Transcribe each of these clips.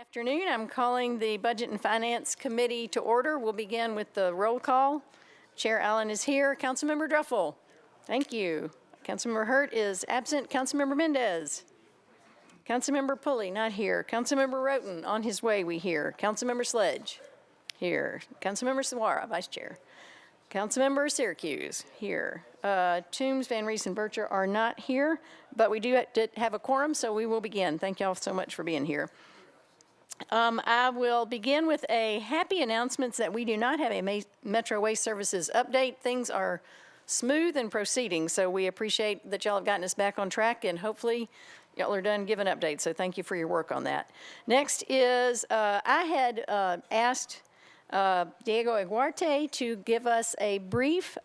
Afternoon. I'm calling the Budget and Finance Committee to order. We'll begin with the roll call. Chair Allen is here. Councilmember Druffel. Thank you. Councilmember Hurt is absent. Councilmember Mendez. Councilmember Pulley, not here. Councilmember Roten, on his way, we hear. Councilmember Sledge, here. Councilmember Sawara, Vice Chair. Councilmember Syracuse, here. Toombs, Van Rees, and Bircher are not here, but we do have a quorum, so we will begin. Thank y'all so much for being here. I will begin with a happy announcement that we do not have a Metro Waste Services update. Things are smooth and proceeding, so we appreciate that y'all have gotten us back on track, and hopefully y'all are done giving updates, so thank you for your work on that. Next is, I had asked Diego Aguarte to give us a brief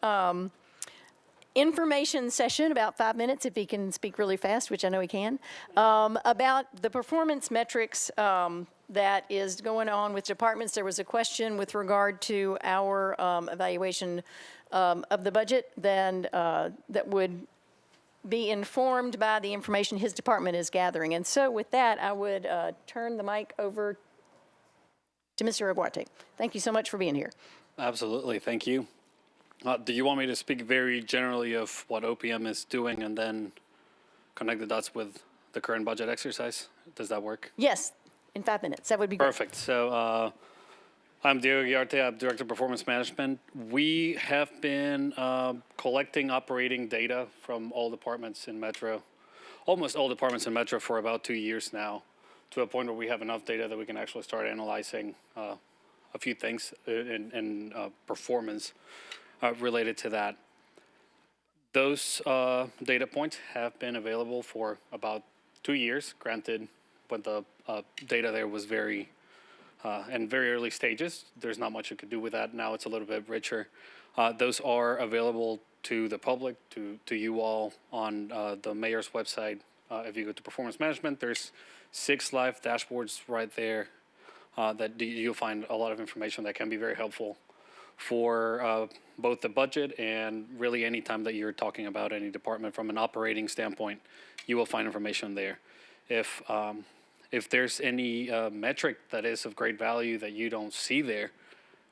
information session, about 5 minutes, if he can speak really fast, which I know he can, about the performance metrics that is going on with departments. There was a question with regard to our evaluation of the budget then that would be informed by the information his department is gathering. And so with that, I would turn the mic over to Mr. Aguarte. Thank you so much for being here. Absolutely, thank you. Do you want me to speak very generally of what OPM is doing and then connect the dots with the current budget exercise? Does that work? Yes, in 5 minutes. That would be great. Perfect. So I'm Diego Aguarte. I'm Director of Performance Management. We have been collecting operating data from all departments in Metro, almost all departments in Metro, for about 2 years now, to a point where we have enough data that we can actually start analyzing a few things in performance related to that. Those data points have been available for about 2 years, granted when the data there was very in very early stages. There's not much you could do with that. Now it's a little bit richer. Those are available to the public, to you all on the mayor's website. If you go to performance management, there's 6 live dashboards right there that you'll find a lot of information that can be very helpful for both the budget and really any time that you're talking about any department from an operating standpoint. You will find information there. If there's any metric that is of great value that you don't see there,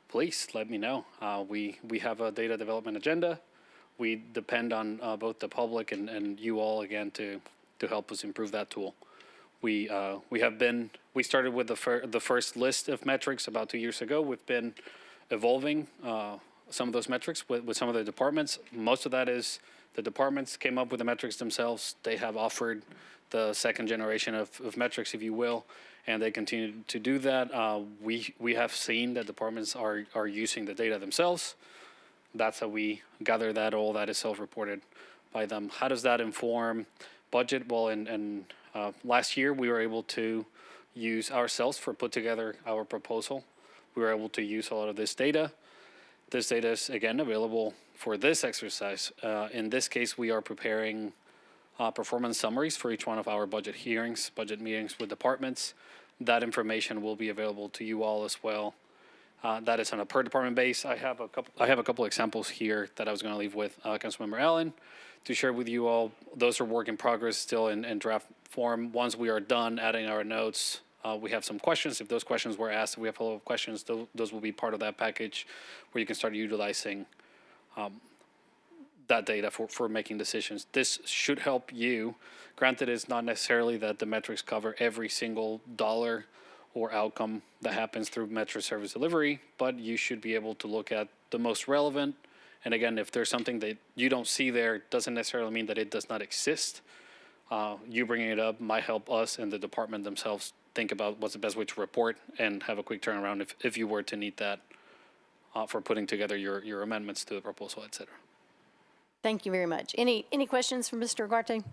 please let me know. We have a data development agenda. We depend on both the public and you all again to help us improve that tool. We started with the first list of metrics about 2 years ago. We've been evolving some of those metrics with some of the departments. Most of that is the departments came up with the metrics themselves. They have offered the second generation of metrics, if you will, and they continue to do that. We have seen that departments are using the data themselves. That's how we gather that. All that is self-reported by them. How does that inform budget? Well, in last year, we were able to use ourselves for put together our proposal. We were able to use a lot of this data. This data is, again, available for this exercise. In this case, we are preparing performance summaries for each one of our budget hearings, budget meetings with departments. That information will be available to you all as well. That is on a per department base. I have a couple examples here that I was going to leave with Councilmember Allen to share with you all. Those are work in progress, still in draft form. Once we are done adding our notes, we have some questions. If those questions were asked, if we have follow-up questions, those will be part of that package where you can start utilizing that data for making decisions. This should help you. Granted, it's not necessarily that the metrics cover every single dollar or outcome that happens through Metro service delivery, but you should be able to look at the most relevant. And again, if there's something that you don't see there, it doesn't necessarily mean that it does not exist. You bringing it up might help us and the department themselves think about what's the best way to report and have a quick turnaround if you were to need that for putting together your amendments to the proposal, et cetera. Thank you very much. Any questions for Mr. Aguarte?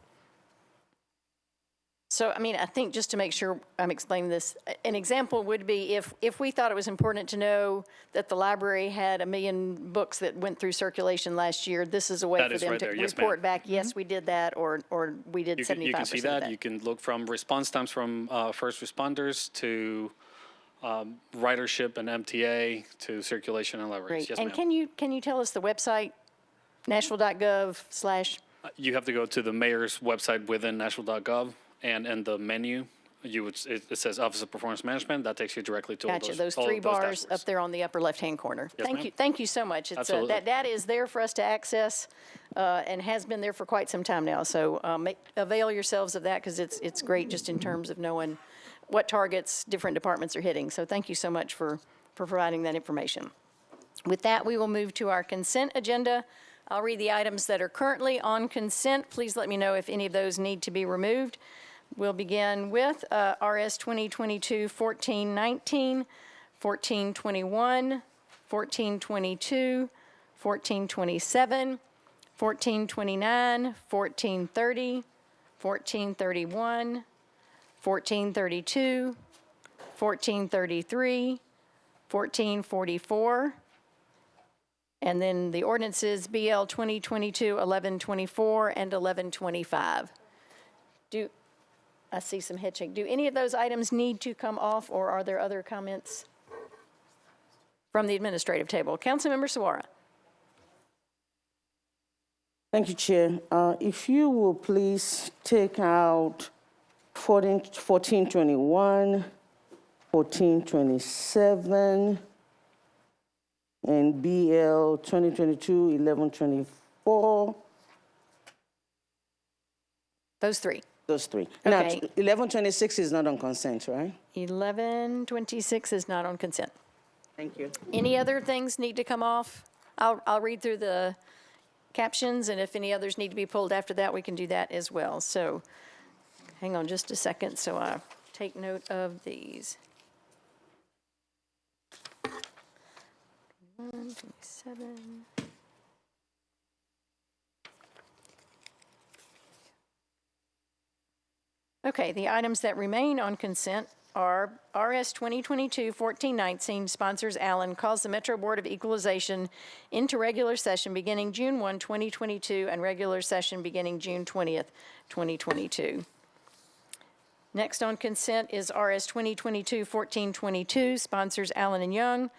So, I mean, I think just to make sure I'm explaining this, an example would be if we thought it was important to know that the library had 1 million books that went through circulation last year, this is a way for them to report back, yes, we did that, or we did 75% You can see that. of that. You can look from response times from first responders to ridership and MTA to circulation and libraries. Great. Yes, and ma'am. can you tell us the website, nashville.gov/? You have to go to the mayor's website within nashville.gov, and in the menu it says Office of Performance Management. That takes you directly to Gotcha, those all three of those bars dashboards. up there on the upper left-hand corner. Yes, Thank ma'am. you, thank you so much. It's, Absolutely. that data is there for us to access and has been there for quite some time now. So avail yourselves of that because it's great just in terms of knowing what targets different departments are hitting. So thank you so much for providing that information. With that, we will move to our consent agenda. I'll read the items that are currently on consent. Please let me know if any of those need to be removed. We'll begin with RS 2022-1419, 1421, 1422, 1427, 1429, 1430, 1431, 1432, 1433, 1444, and then the ordinances BL 2022-1124 and 1125. I see some head shake. Do any of those items need to come off, or are there other comments from the administrative table? Councilmember Suara. Thank you, Chair. If you will please take out 1421, 1427, and BL 2022-1124. Those three. Those three. Okay. Now, 1126 is not on consent, right? 1126 is not on consent. Thank you. Any other things need to come off? I'll read through the captions, and if any others need to be pulled after that, we can do that as well. So hang on just a second so I take note of these. 127. Okay, the items that remain on consent are RS 2022-1419, sponsors Allen, calls the Metro Board of Equalization into regular session beginning June 1, 2022, and regular session beginning June 20th, 2022. Next on consent is RS 2022-1422, sponsors Allen and Young,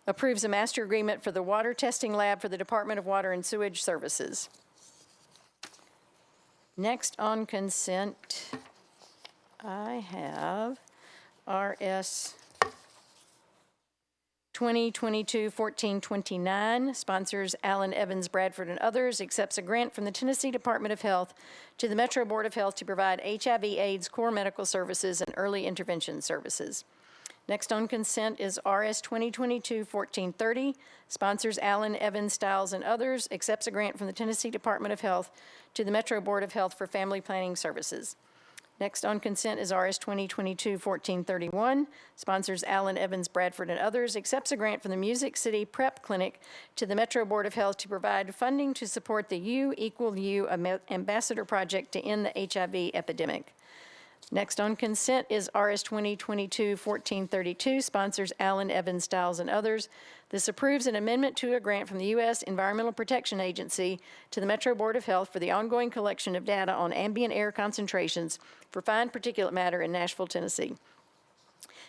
approves a master agreement for the water testing lab for the Department of Water and Sewage Services. Next on consent, I have RS 2022-1429, sponsors Allen, Evans, Bradford, and others, accepts a grant from the Tennessee Department of Health to the Metro Board of Health to provide HIV/AIDS core medical services and early intervention services. Next on consent is RS 2022-1430, sponsors Allen, Evans, Stiles, and others, accepts a grant from the Tennessee Department of Health to the Metro Board of Health for family planning services. Next on consent is RS 2022-1431, sponsors Allen, Evans, Bradford, and others, accepts a grant from the Music City Prep Clinic to the Metro Board of Health to provide funding to support the U Equal You Ambassador Project to end the HIV epidemic. Next on consent is RS 2022-1432, sponsors Allen, Evans, Stiles, and others. This approves an amendment to a grant from the U.S. Environmental Protection Agency to the Metro Board of Health for the ongoing collection of data on ambient air concentrations for fine particulate matter in Nashville, Tennessee.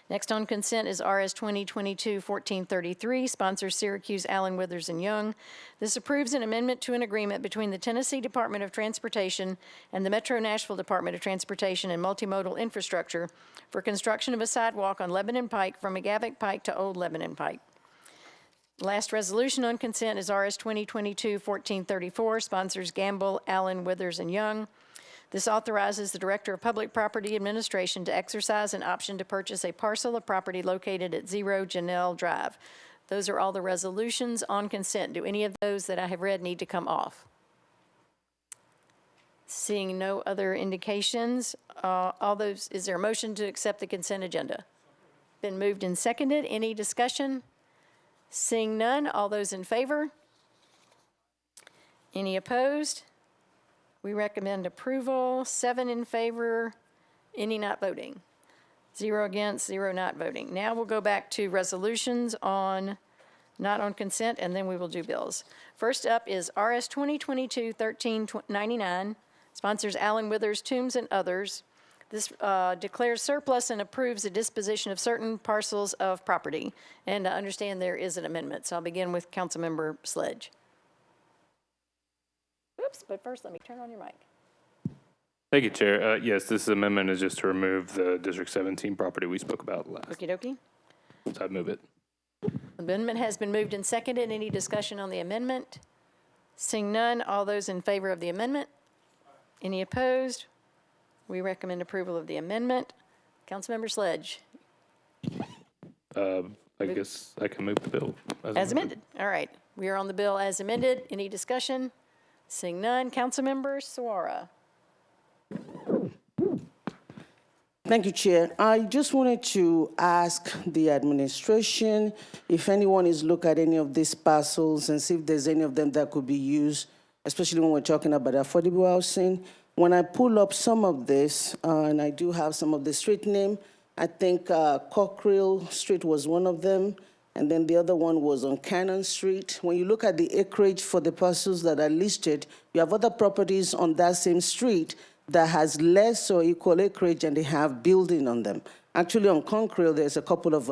Next on consent is RS 2022-1433, sponsors Syracuse, Allen, Withers, and Young. This approves an amendment to an agreement between the Tennessee Department of Transportation and the Metro Nashville Department of Transportation and Multimodal Infrastructure for construction of a sidewalk on Lebanon Pike from McGavock Pike to Old Lebanon Pike. Last resolution on consent is RS 2022-1434, sponsors Gamble, Allen, Withers, and Young. This authorizes the Director of Public Property Administration to exercise an option to purchase a parcel of property located at 0 Janelle Drive. Those are all the resolutions on consent. Do any of those that I have read need to come off? Seeing no other indications, is there a motion to accept the consent agenda? Been moved and seconded. Any discussion? Seeing none, all those in favor? Any opposed? We recommend approval. 7 in favor, any not voting. 0 against, 0 not voting. Now we'll go back to resolutions on, not on consent, and then we will do bills. First up is RS 2022-1399, sponsors Allen, Withers, Toombs, and others. This declares surplus and approves the disposition of certain parcels of property. And I understand there is an amendment, so I'll begin with Councilmember Sledge. Oops, but first let me turn on your mic. Thank you, Chair. Yes, this amendment is just to remove the District 17 property we spoke about last. Okey dokey. So I'd move it. Amendment has been moved and seconded. Any discussion on the amendment? Seeing none, all those in favor of the amendment? Any opposed? We recommend approval of the amendment. Councilmember Sledge, I guess I can move the bill. as amended. All right, we are on the bill as amended. Any discussion? Seeing none, Councilmember Suara. Thank you, Chair. I just wanted to ask the administration if anyone is looking at any of these parcels and see if there's any of them that could be used, especially when we're talking about affordable housing. When I pull up some of this, and I do have some of the street name, I think Cockrell Street was one of them, and then the other one was on Cannon Street. When you look at the acreage for the parcels that are listed, you have other properties on that same street that has less or equal acreage and they have building on them. Actually, on Concrete, there's a couple of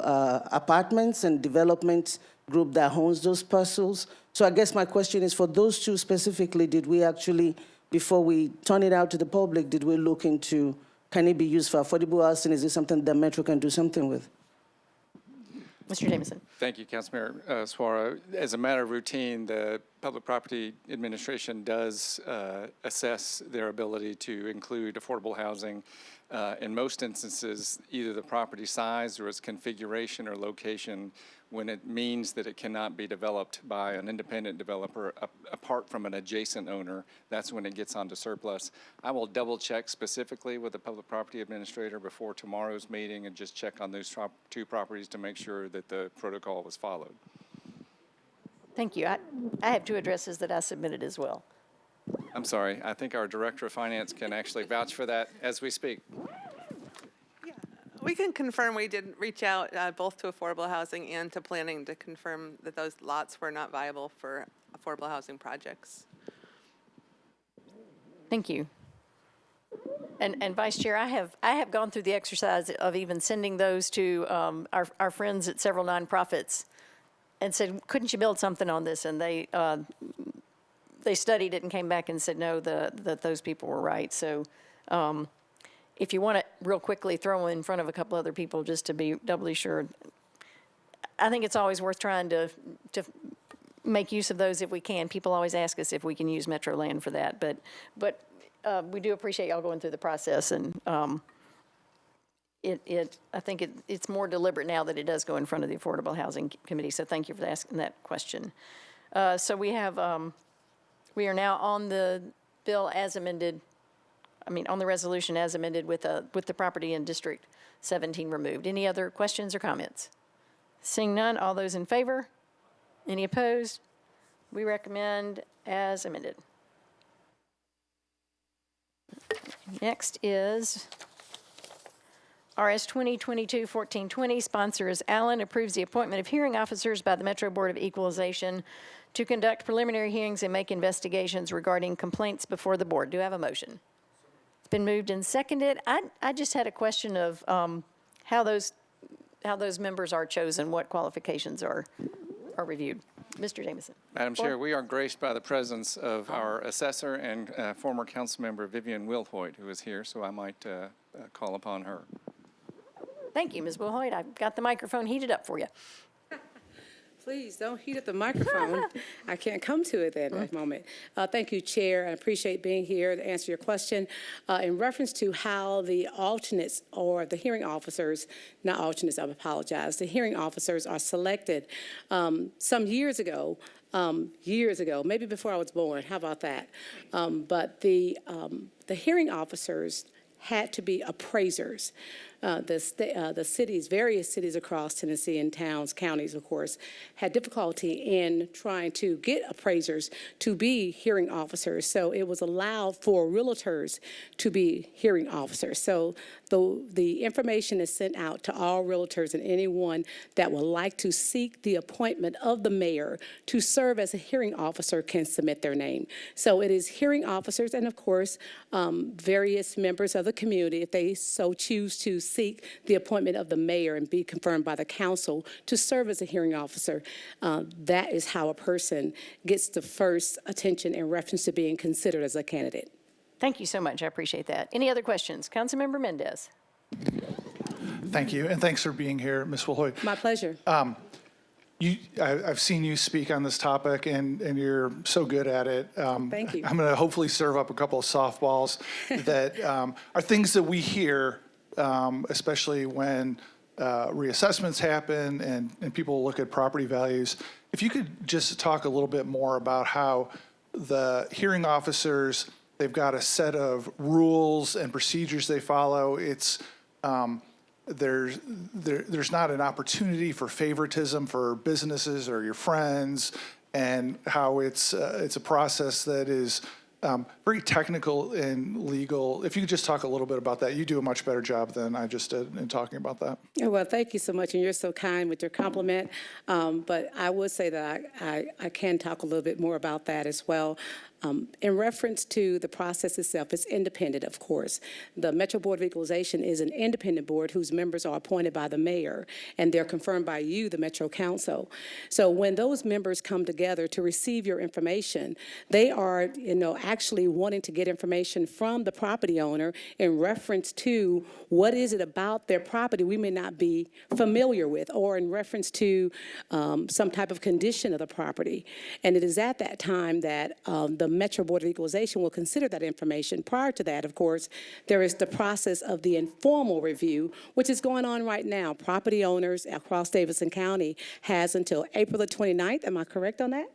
apartments and development group that owns those parcels. So I guess my question is, for those two specifically, did we actually, before we turn it out to the public, did we look into, can it be used for affordable housing? Is this something that Metro can do something with? Mr. Davidson. Thank you, Councilmember Suara. As a matter of routine, the Public Property Administration does assess their ability to include affordable housing. In most instances, either the property size or its configuration or location, when it means that it cannot be developed by an independent developer apart from an adjacent owner, that's when it gets onto surplus. I will double check specifically with the Public Property Administrator before tomorrow's meeting and just check on those two properties to make sure that the protocol was followed. Thank you. I have two addresses that I submitted as well. I'm sorry, I think our Director of Finance can actually vouch for that as we speak. We can confirm we did reach out both to affordable housing and to planning to confirm that those lots were not viable for affordable housing projects. Thank you. And Vice Chair, I have gone through the exercise of even sending those to our friends at several nonprofits and said, couldn't you build something on this? And they studied it and came back and said, no, that those people were right. So if you want to real quickly throw in front of a couple other people just to be doubly sure, I think it's always worth trying to make use of those if we can. People always ask us if we can use Metro land for that, but we do appreciate y'all going through the process, and I think it's more deliberate now that it does go in front of the Affordable Housing Committee. So thank you for asking that question. So we are now on the bill as amended. On the resolution as amended with the property in District 17 removed. Any other questions or comments? Seeing none, all those in favor? Any opposed? We recommend as amended. Next is RS 2022-1420. Sponsor is Allen. Approves the appointment of hearing officers by the Metro Board of Equalization to conduct preliminary hearings and make investigations regarding complaints before the board. Do I have a motion? Been moved and seconded. I just had a question of how those members are chosen, what qualifications are reviewed. Mr. Jameson. Madam Chair, we are graced by the presence of our assessor and former council member Vivian Wilhoit, who is here, so I might call upon her. Thank you, Ms. Wilhoit. I've got the microphone heated up for you. Please don't heat up the microphone. I can't come to it at that moment. Thank you, Chair. I appreciate being here to answer your question. In reference to how the alternates or the hearing officers, not alternates, I apologize, the hearing officers are selected. Some years ago, maybe before I was born, how about that? But the hearing officers had to be appraisers. The cities, various cities across Tennessee and towns, counties, of course, had difficulty in trying to get appraisers to be hearing officers. So it was allowed for realtors to be hearing officers. So the information is sent out to all realtors and anyone that would like to seek the appointment of the mayor to serve as a hearing officer can submit their name. So it is hearing officers and, of course, various members of the community, if they so choose to seek the appointment of the mayor and be confirmed by the council to serve as a hearing officer. That is how a person gets the first attention in reference to being considered as a candidate. Thank you so much. I appreciate that. Any other questions? Councilmember Mendez. Thank you, and thanks for being here, Ms. Wilhoit. My pleasure. I've seen you speak on this topic, and you're so good at it. Thank you. I'm going to hopefully serve up a couple of softballs that are things that we hear, especially when reassessments happen and people look at property values. If you could just talk a little bit more about how the hearing officers, they've got a set of rules and procedures they follow. It's there's not an opportunity for favoritism for businesses or your friends, and how it's a process that is very technical and legal. If you could just talk a little bit about that. You do a much better job than I just did in talking about that. Well, thank you so much, and you're so kind with your compliment. But I would say that I can talk a little bit more about that as well. In reference to the process itself, it's independent, of course. The Metro Board of Equalization is an independent board whose members are appointed by the mayor, and they're confirmed by you, the Metro Council. So when those members come together to receive your information, they are, actually wanting to get information from the property owner in reference to what is it about their property we may not be familiar with, or in reference to some type of condition of the property. And it is at that time that the Metro Board of Equalization will consider that information. Prior to that, of course, there is the process of the informal review, which is going on right now. Property owners across Davidson County has until April the 29th, am I correct on that?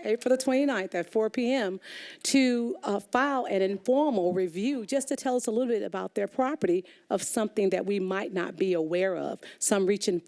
April the 29th at 4 p.m. to file an informal review just to tell us a little bit about their property of something that we might not be aware of, some recent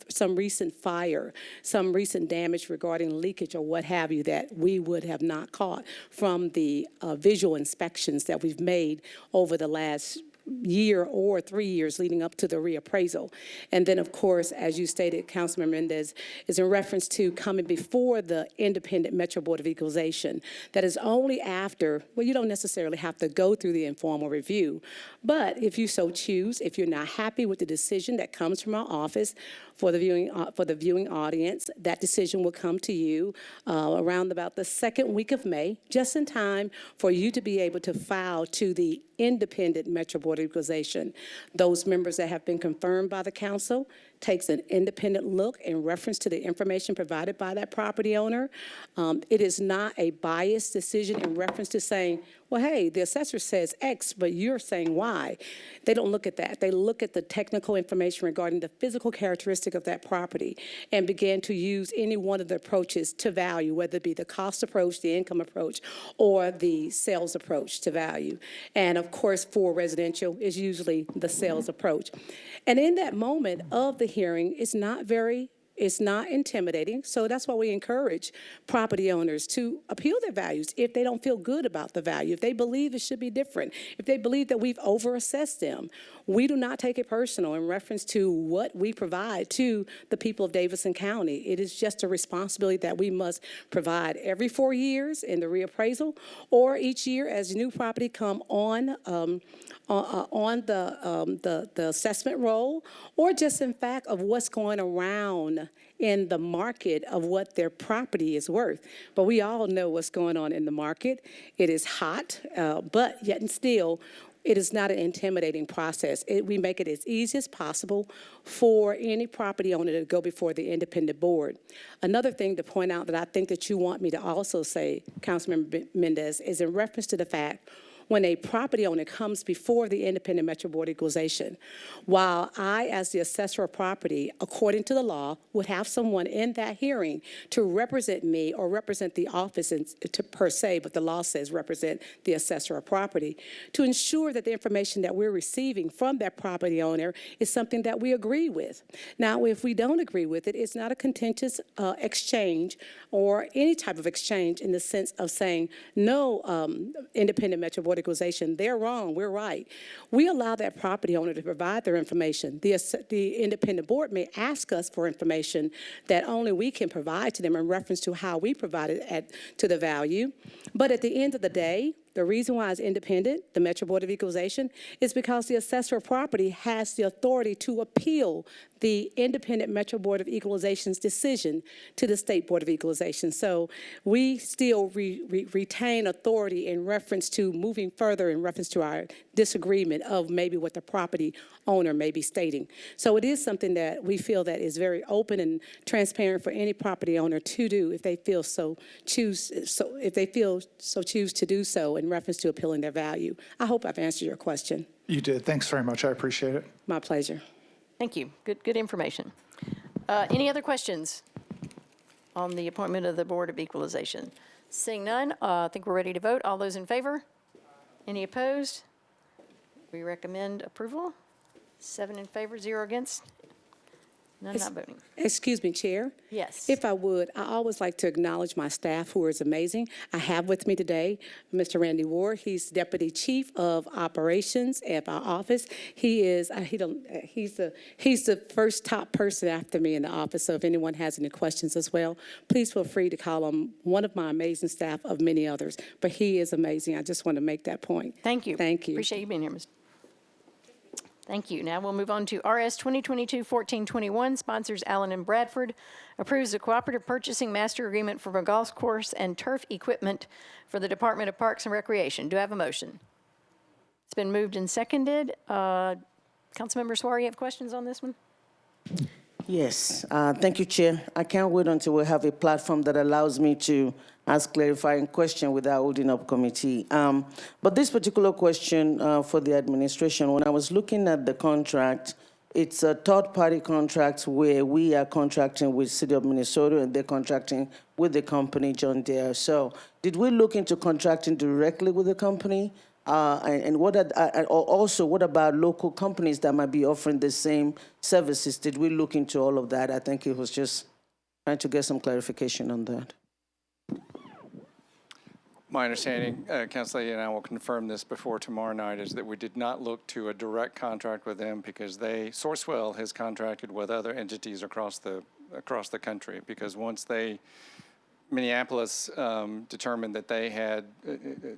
fire, some recent damage regarding leakage or what have you that we would have not caught from the visual inspections that we've made over the last year or 3 years leading up to the reappraisal. And then, of course, as you stated, Councilman Mendez, is in reference to coming before the independent Metro Board of Equalization. That is only after, well, you don't necessarily have to go through the informal review, but if you so choose, if you're not happy with the decision that comes from our office for the viewing audience, that decision will come to you around about the second week of May, just in time for you to be able to file to the independent Metro Board of Equalization. Those members that have been confirmed by the council takes an independent look in reference to the information provided by that property owner. It is not a biased decision in reference to saying, well, hey, the assessor says X, but you're saying Y. They don't look at that. They look at the technical information regarding the physical characteristic of that property and begin to use any one of the approaches to value, whether it be the cost approach, the income approach, or the sales approach to value. And of course, for residential is usually the sales approach. And in that moment of the hearing, it's not intimidating, so that's why we encourage property owners to appeal their values if they don't feel good about the value, if they believe it should be different, if they believe that we've overassessed them. We do not take it personal in reference to what we provide to the people of Davidson County. It is just a responsibility that we must provide every 4 years in the reappraisal, or each year as new property come on the assessment roll, or just in fact of what's going around in the market of what their property is worth. But we all know what's going on in the market. It is hot, but yet and still, it is not an intimidating process. We make it as easy as possible for any property owner to go before the independent board. Another thing to point out that I think that you want me to also say, Councilmember Mendez, is in reference to the fact when a property owner comes before the independent Metro Board of Equalization, while I, as the assessor of property, according to the law, would have someone in that hearing to represent me or represent the office per se, but the law says represent the assessor of property, to ensure that the information that we're receiving from that property owner is something that we agree with. Now, if we don't agree with it, it's not a contentious exchange or any type of exchange in the sense of saying, no, independent Metro Board of Equalization, they're wrong, we're right. We allow that property owner to provide their information. The independent board may ask us for information that only we can provide to them in reference to how we provide it to the value. But at the end of the day, The reason why it's independent, the Metro Board of Equalization, is because the assessor of property has the authority to appeal the independent Metro Board of Equalization's decision to the State Board of Equalization. So we still retain authority in reference to moving further in reference to our disagreement of maybe what the property owner may be stating. So it is something that we feel that is very open and transparent for any property owner to do if they feel choose to do so in reference to appealing their value. I hope I've answered your question. You did. Thanks very much. I appreciate it. My pleasure. Thank you. Good information. Any other questions on the appointment of the Board of Equalization? Seeing none, I think we're ready to vote. All those in favor? Any opposed? We recommend approval. 7 in favor, 0 against. None not voting. Excuse me, Chair. Yes. If I would, I always like to acknowledge my staff who is amazing. I have with me today Mr. Randy Ward. He's Deputy Chief of Operations at our office. He is, he's the first top person after me in the office, so if anyone has any questions as well, please feel free to call him one of my amazing staff of many others. But he is amazing. I just want to make that point. Thank you. Thank you. Appreciate you being here, Mr. Thank you. Now we'll move on to RS 2022-1421, sponsors Allen and Bradford, approves a cooperative purchasing master agreement for a golf course and turf equipment for the Department of Parks and Recreation. Do I have a motion? It's been moved and seconded. Councilmember Suarez, you have questions on this one? Yes, thank you, Chair. I can't wait until we have a platform that allows me to ask clarifying question without holding up committee. But this particular question for the administration, when I was looking at the contract, it's a third-party contract where we are contracting with City of Minnesota and they're contracting with the company John Deere. So did we look into contracting directly with the company? And what also, what about local companies that might be offering the same services? Did we look into all of that? I think it was just trying to get some clarification on that. My understanding, Councilor, and I will confirm this before tomorrow night, is that we did not look to a direct contract with them because Sourcewell has contracted with other entities across the country, because once Minneapolis determined that they had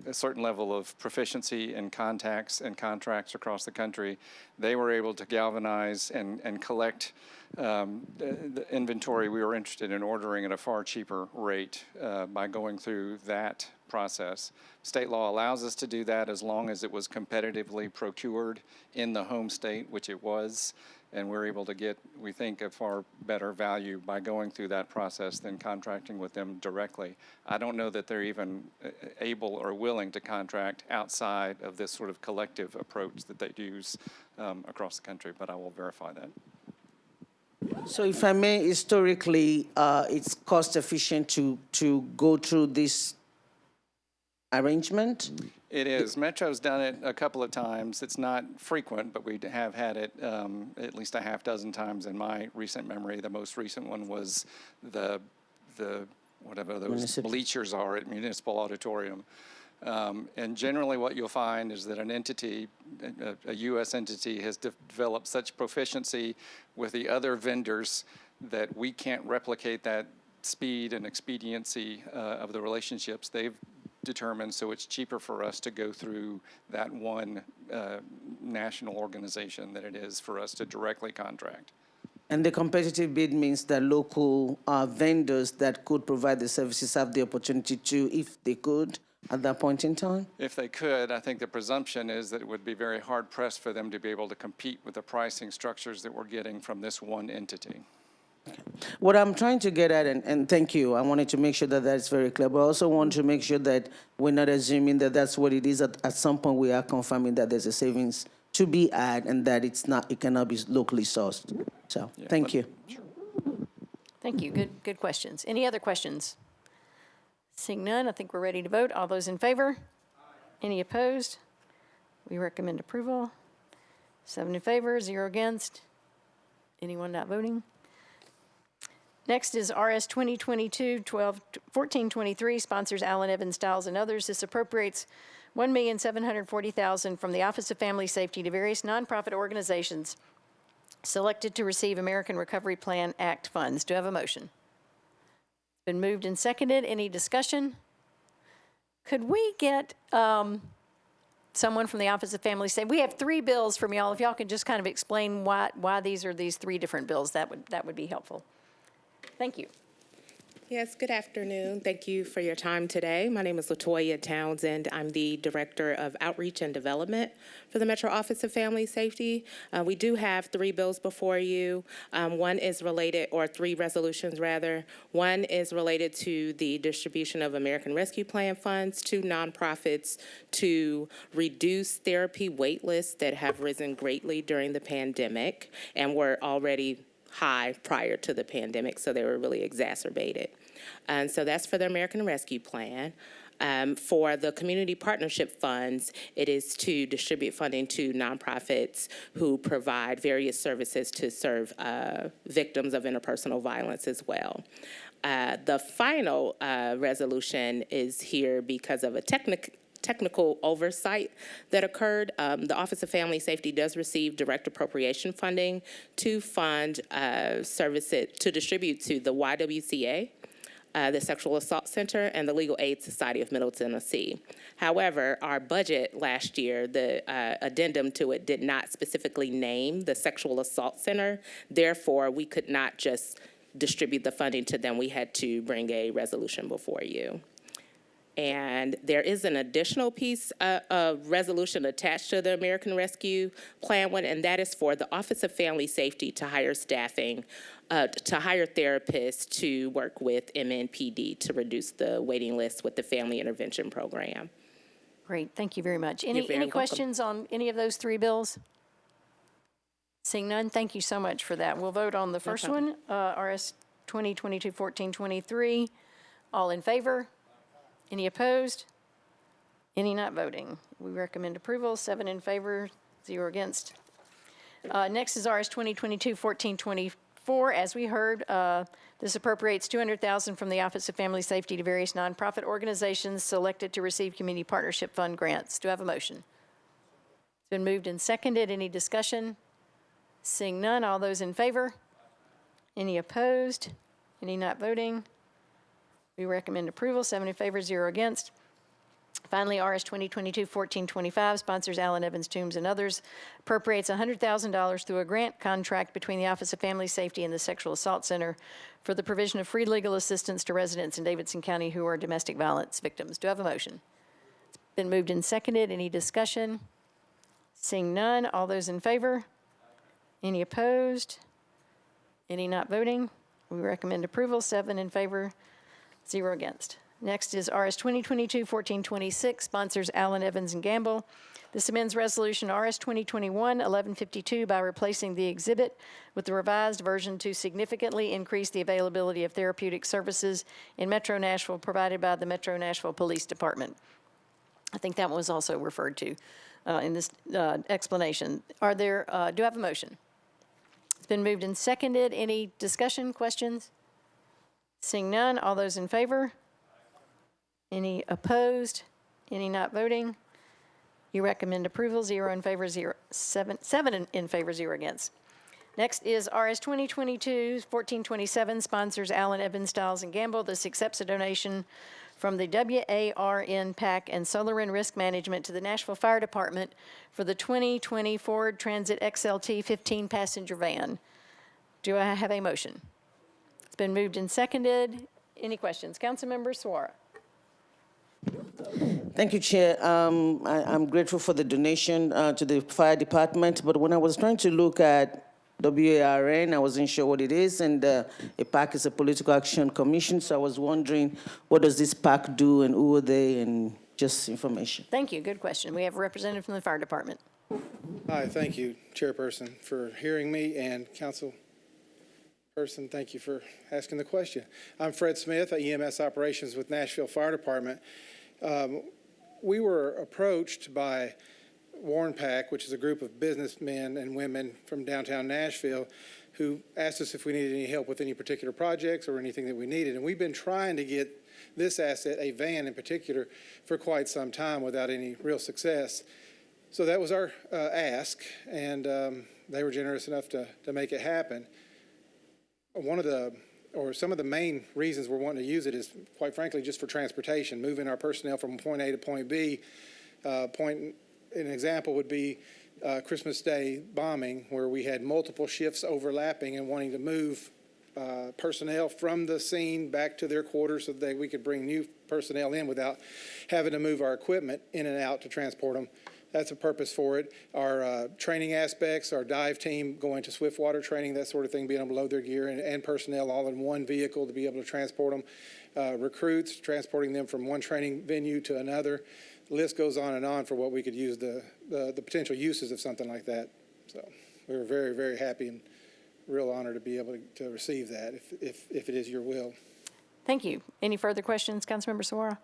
a certain level of proficiency in contacts and contracts across the country, they were able to galvanize and collect the inventory we were interested in ordering at a far cheaper rate by going through that process. State law allows us to do that as long as it was competitively procured in the home state, which it was. And we're able to get, we think, a far better value by going through that process than contracting with them directly. I don't know that they're even able or willing to contract outside of this sort of collective approach that they use across the country, but I will verify that. So if I may, historically, it's cost efficient to go through this arrangement? It is. Metro's done it a couple of times. It's not frequent, but we have had it at least a half dozen times in my recent memory. The most recent one was the whatever those bleachers are at Municipal Auditorium. And generally what you'll find is that an entity, a U.S. entity, has developed such proficiency with the other vendors that we can't replicate that speed and expediency of the relationships they've determined, so it's cheaper for us to go through that one national organization than it is for us to directly contract. And the competitive bid means that local vendors that could provide the services have the opportunity to, if they could, at that point in time? If they could, I think the presumption is that it would be very hard-pressed for them to be able to compete with the pricing structures that we're getting from this one entity. What I'm trying to get at, and thank you, I wanted to make sure that that's very clear, but I also want to make sure that we're not assuming that that's what it is. At some point, we are confirming that there's a savings to be had and that it cannot be locally sourced. So, yeah, thank you. Sure. Thank you. Good questions. Any other questions? Seeing none, I think we're ready to vote. All those in favor? Any opposed? We recommend approval. 7 in favor, 0 against. Anyone not voting? Next is RS 2022-1423, sponsors Allen, Evans, Stiles, and others. This appropriates $1,740,000 from the Office of Family Safety to various nonprofit organizations selected to receive American Recovery Plan Act funds. Do I have a motion? It's been moved and seconded. Any discussion? Could we get someone from the Office of Family Safety? We have 3 bills from y'all. If y'all could just kind of explain why these are these 3 different bills, that would be helpful. Thank you. Yes, good afternoon. Thank you for your time today. My name is LaToya Townsend. I'm the Director of Outreach and Development for the Metro Office of Family Safety. We do have 3 bills before you. One is related, or 3 resolutions rather. One is related to the distribution of American Rescue Plan funds to nonprofits to reduce therapy wait lists that have risen greatly during the pandemic and were already high prior to the pandemic, so they were really exacerbated. And so that's for the American Rescue Plan. For the community partnership funds, it is to distribute funding to nonprofits who provide various services to serve victims of interpersonal violence as well. The final resolution is here because of a technical oversight that occurred. The Office of Family Safety does receive direct appropriation funding to fund services to distribute to the YWCA, the Sexual Assault Center, and the Legal Aid Society of Middle Tennessee. However, our budget last year, the addendum to it did not specifically name the Sexual Assault Center. Therefore, we could not just distribute the funding to them. We had to bring a resolution before you. And there is an additional piece of resolution attached to the American Rescue Plan one, and that is for the Office of Family Safety to hire staffing, to hire therapists to work with MNPD to reduce the waiting list with the Family Intervention Program. Great, thank you very much. You're very Any welcome. questions on any of those 3 bills? Seeing none, thank you so much for that. We'll vote on the first one, RS 2022-1423. All in favor? Any opposed? Any not voting? We recommend approval, 7 in favor, 0 against. Next is RS 2022-1424. As we heard, this appropriates $200,000 from the Office of Family Safety to various nonprofit organizations selected to receive Community Partnership Fund grants. Do I have a motion? It's been moved and seconded. Any discussion? Seeing none, all those in favor? Any opposed? Any not voting? We recommend approval, 7 in favor, 0 against. Finally, RS 2022-1425 sponsors Allen Evans Toombs and others, appropriates $100,000 through a grant contract between the Office of Family Safety and the Sexual Assault Center for the provision of free legal assistance to residents in Davidson County who are domestic violence victims. Do I have a motion? It's been moved and seconded. Any discussion? Seeing none, all those in favor? Any opposed? Any not voting? We recommend approval, 7 in favor, 0 against. Next is RS 2022-1426, sponsors Allen Evans and Gamble. This amends Resolution RS 2021-1152 by replacing the exhibit with the revised version to significantly increase the availability of therapeutic services in Metro Nashville provided by the Metro Nashville Police Department. I think that was also referred to in this explanation. Do I have a motion? It's been moved and seconded. Any discussion, questions? Seeing none, all those in favor? Any opposed? Any not voting? You recommend approval, 0 in favor, 7 in favor, 0 against. Next is RS 2022-1427, sponsors Allen Evans, Stiles and Gamble. This accepts a donation from the WARN PAC and SolarWind Risk Management to the Nashville Fire Department for the 2020 Ford Transit XLT 15-passenger van. Do I have a motion? It's been moved and seconded. Any questions? Councilmember Suara. Thank you, Chair. I'm grateful for the donation to the fire department, but when I was trying to look at WARN, I wasn't sure what it is, and a PAC is a Political Action Commission, so I was wondering, what does this PAC do, and who are they, and just information. Thank you. Good question. We have a representative from the fire department. Hi, thank you, Chairperson, for hearing me, and Council Person, thank you for asking the question. I'm Fred Smith, EMS Operations with Nashville Fire Department. We were approached by Warren PAC, which is a group of businessmen and women from downtown Nashville, who asked us if we needed any help with any particular projects or anything that we needed. And we've been trying to get this asset, a van in particular, for quite some time without any real success. So that was our ask, and they were generous enough to make it happen. One of the or some of the main reasons we're wanting to use it is, quite frankly, just for transportation, moving our personnel from point A to point B. An example would be Christmas Day bombing, where we had multiple shifts overlapping and wanting to move personnel from the scene back to their quarters so that we could bring new personnel in without having to move our equipment in and out to transport them. That's a purpose for it. Our training aspects, our dive team going to swiftwater training, that sort of thing, being able to load their gear and personnel all in one vehicle to be able to transport them. Recruits, transporting them from one training venue to another. The list goes on for what we could use the potential uses of something like that. So we were very, very happy and real honor to be able to receive that if it is your will. Thank you. Any further questions, Councilmember Saguaro?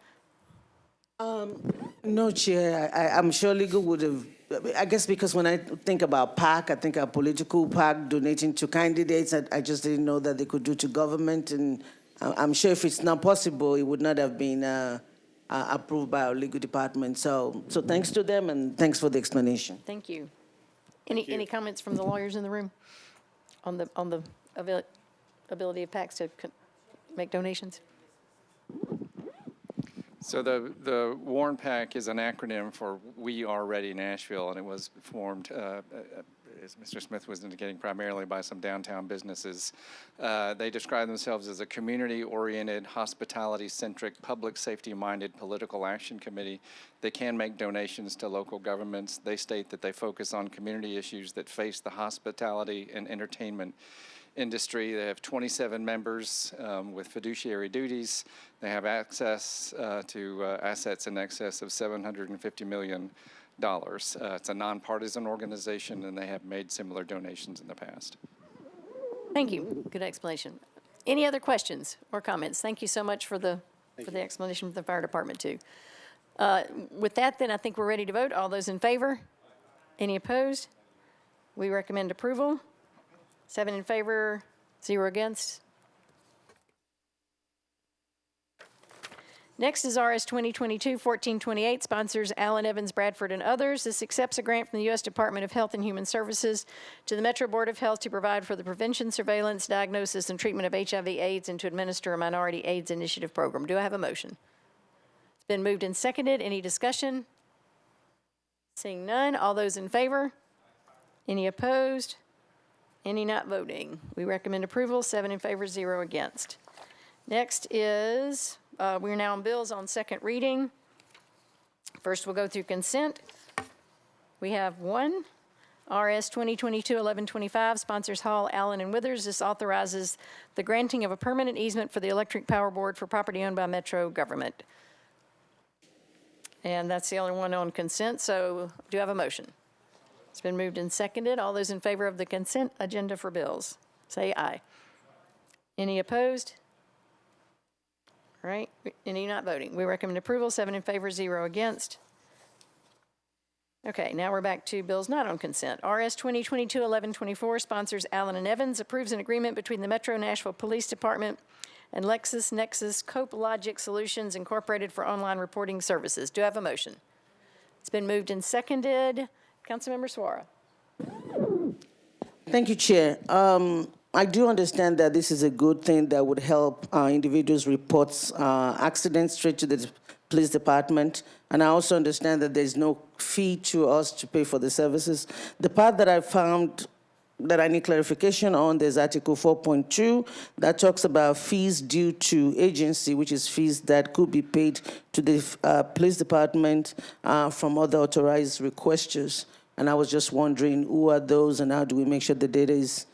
No, Chair. I'm sure legal would have, I guess because when I think about PAC, I think of political PAC donating to candidates. I just didn't know that they could do to government. And I'm sure if it's not possible, it would not have been approved by our legal department. So thanks to them and thanks for the explanation. Thank you. Any comments from the lawyers in the room on the ability of PACs to make donations? So the WARN PAC is an acronym for We Are Ready Nashville, and it was formed, as Mr. Smith was indicating, primarily by some downtown businesses. They describe themselves as a community-oriented, hospitality-centric, public safety-minded political action committee. They can make donations to local governments. They state that they focus on community issues that face the hospitality and entertainment industry. They have 27 members with fiduciary duties. They have access to assets in excess of $750 million. It's a nonpartisan organization, and they have made similar donations in the past. Thank you. Good explanation. Any other questions or comments? Thank you so much for the explanation from the fire department too. With that, then I think we're ready to vote. All those in favor? Any opposed? We recommend approval. 7 in favor, 0 against. Next is RS 2022-1428, sponsors Allen Evans, Bradford, and others. This accepts a grant from the U.S. Department of Health and Human Services to the Metro Board of Health to provide for the prevention, surveillance, diagnosis, and treatment of HIV/AIDS and to administer a minority AIDS initiative program. Do I have a motion? It's been moved and seconded. Any discussion? Seeing none, all those in favor? Any opposed? Any not voting? We recommend approval, 7 in favor, 0 against. Next is, we're now on bills on second reading. First, we'll go through consent. We have one, RS 2022-1125, sponsors Hall, Allen, and Withers. This authorizes the granting of a permanent easement for the Electric Power Board for property owned by Metro government. And that's the only one on consent, so do I have a motion? It's been moved and seconded. All those in favor of the consent agenda for bills, say aye. Any opposed? All right, any not voting? We recommend approval, 7 in favor, 0 against. Okay, now we're back to bills not on consent. RS 2022-1124, sponsors Allen and Evans, approves an agreement between the Metro Nashville Police Department and LexisNexis CopeLogic Solutions Incorporated for online reporting services. Do I have a motion? It's been moved and seconded. Councilmember Suara. Thank you, Chair. I do understand that this is a good thing that would help individuals report accidents straight to the police department. And I also understand that there's no fee to us to pay for the services. The part that I found that I need clarification on, there's Article 4.2 that talks about fees due to agency, which is fees that could be paid to the police department from other authorized requesters. And I was just wondering who are those and how do we make sure the data is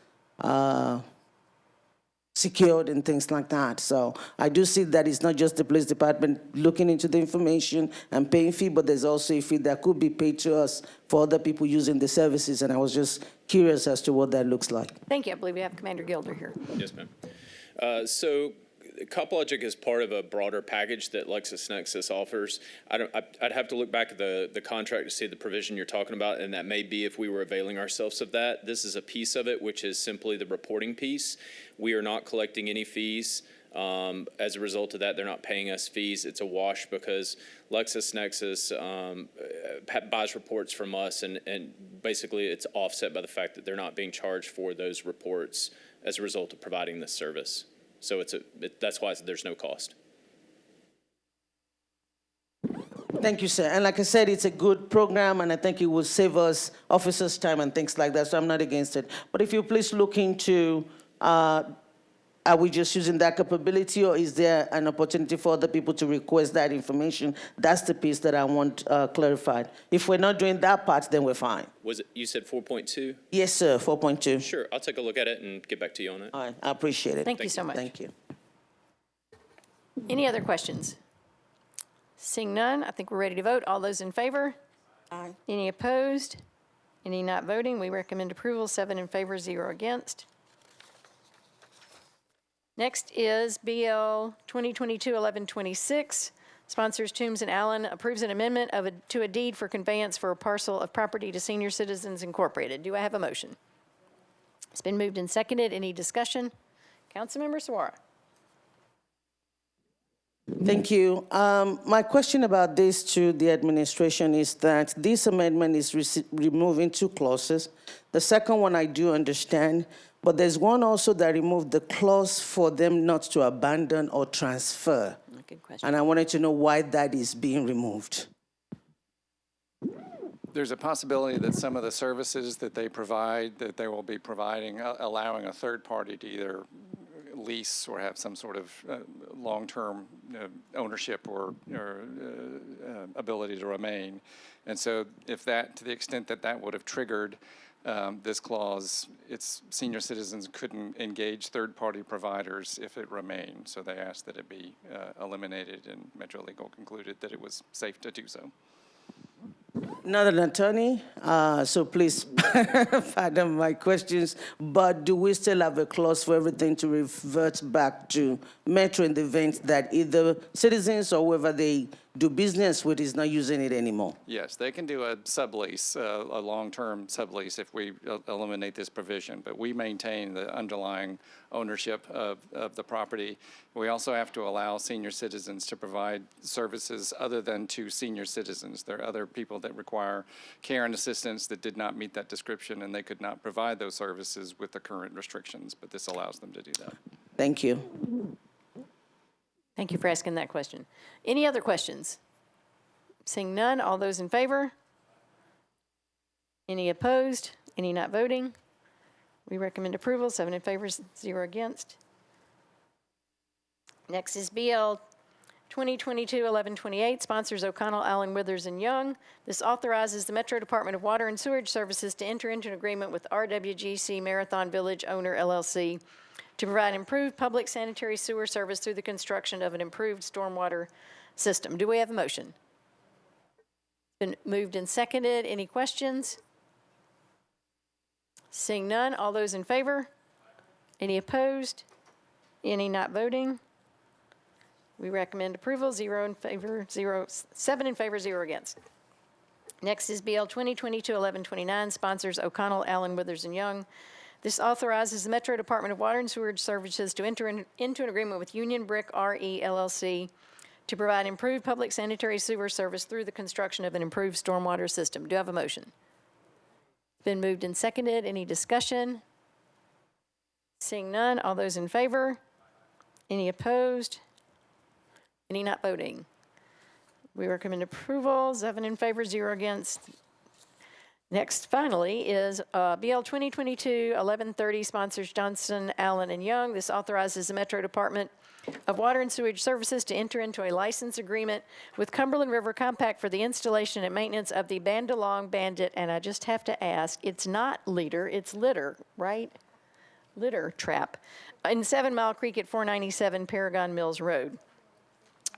secured and things like that. So I do see that it's not just the police department looking into the information and paying fee, but there's also a fee that could be paid to us for other people using the services. And I was just curious as to what that looks like. Thank you. I believe we have Commander Gilder here. Yes, ma'am. So CopeLogic is part of a broader package that LexisNexis offers. I'd have to look back at the contract to see the provision you're talking about, and that may be if we were availing ourselves of that. This is a piece of it, which is simply the reporting piece. We are not collecting any fees. As a result of that, they're not paying us fees. It's a wash because LexisNexis buys reports from us, and basically it's offset by the fact that they're not being charged for those reports as a result of providing this service. So that's why there's no cost. Thank you, sir. And like I said, it's a good program, and I think it will save us officers' time and things like that, so I'm not against it. But if you please look into, are we just using that capability, or is there an opportunity for other people to request that information? That's the piece that I want clarified. If we're not doing that part, then we're fine. You said 4.2? Yes, sir, 4.2. Sure, I'll take a look at it and get back to you on it. All right, I appreciate it. Thank you so much. Thank you. Any other questions? Seeing none, I think we're ready to vote. All those in favor? Aye. Any opposed? Any not voting? We recommend approval, 7 in favor, 0 against. Next is BL 2022-1126. Sponsors Toombs and Allen approves an amendment to a deed for conveyance for a parcel of property to Senior Citizens Incorporated. Do I have a motion? It's been moved and seconded. Any discussion? Councilmember Suara. Thank you. My question about this to the administration is that this amendment is removing 2 clauses. The second one I do understand, but there's one also that removed the clause for them not to abandon or transfer. Good question. And I wanted to know why that is being removed. There's a possibility that some of the services that they provide, that they will be providing, allowing a third party to either lease or have some sort of long-term ownership or ability to remain. And so if that, to the extent that that would have triggered this clause, its senior citizens couldn't engage third-party providers if it remained. So they asked that it be eliminated, and Metro Legal concluded that it was safe to do so. Not an attorney, so please pardon my questions, but do we still have a clause for everything to revert back to Metro in the event that either citizens or whoever they do business with is not using it anymore? Yes, they can do a sublease, a long-term sublease if we eliminate this provision, but we maintain the underlying ownership of the property. We also have to allow senior citizens to provide services other than to senior citizens. There are other people that require care and assistance that did not meet that description, and they could not provide those services with the current restrictions, but this allows them to do that. Thank you. Thank you for asking that question. Any other questions? Seeing none, all those in favor? Any opposed? Any not voting? We recommend approval, 7 in favor, 0 against. Next is BL 2022-1128, sponsors O'Connell, Allen, Withers, and Young. This authorizes the Metro Department of Water and Sewerage Services to enter into an agreement with RWGC Marathon Village Owner LLC to provide improved public sanitary sewer service through the construction of an improved stormwater system. Do we have a motion? Been moved and seconded. Any questions? Seeing none, all those in favor? Any opposed? Any not voting? We recommend approval, 0 in favor, 7 in favor, 0 against. Next is BL 2022-1129, sponsors O'Connell, Allen, Withers, and Young. This authorizes the Metro Department of Water and Sewerage Services to enter into an agreement with Union Brick RE LLC to provide improved public sanitary sewer service through the construction of an improved stormwater system. Do I have a motion? Been moved and seconded. Any discussion? Seeing none, all those in favor? Any opposed? Any not voting? We recommend approval, 7 in favor, 0 against. Next, finally, is BL 2022-1130, sponsors Johnson, Allen, and Young. This authorizes the Metro Department of Water and Sewage Services to enter into a license agreement with Cumberland River Compact for the installation and maintenance of the Bandalong Bandit, and I just have to ask, it's not leader, it's litter, right? Litter trap, in 7 Mile Creek at 497 Paragon Mills Road.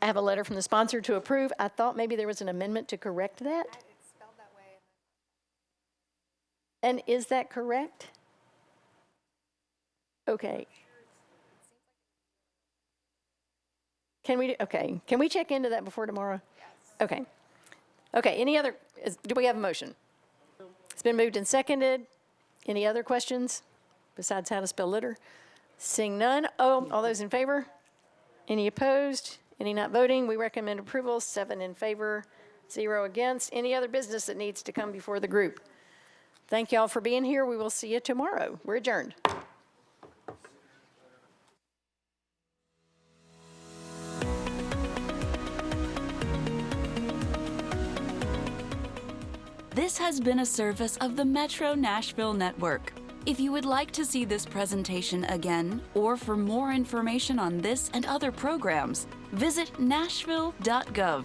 I have a letter from the sponsor to approve. I thought maybe there was an amendment to correct that. It's spelled that way. And is that correct? Okay. Can we check into that before tomorrow? Yes. Okay. Okay, any other, do we have a motion? It's been moved and seconded. Any other questions besides how to spell litter? Seeing none, all those in favor? Any opposed? Any not voting? We recommend approval, 7 in favor, 0 against. Any other business that needs to come before the group? Thank you all for being here. We will see you tomorrow. We're adjourned. This has been a service of the Metro Nashville Network. If you would like to see this presentation again, or for more information on this and other programs, visit nashville.gov.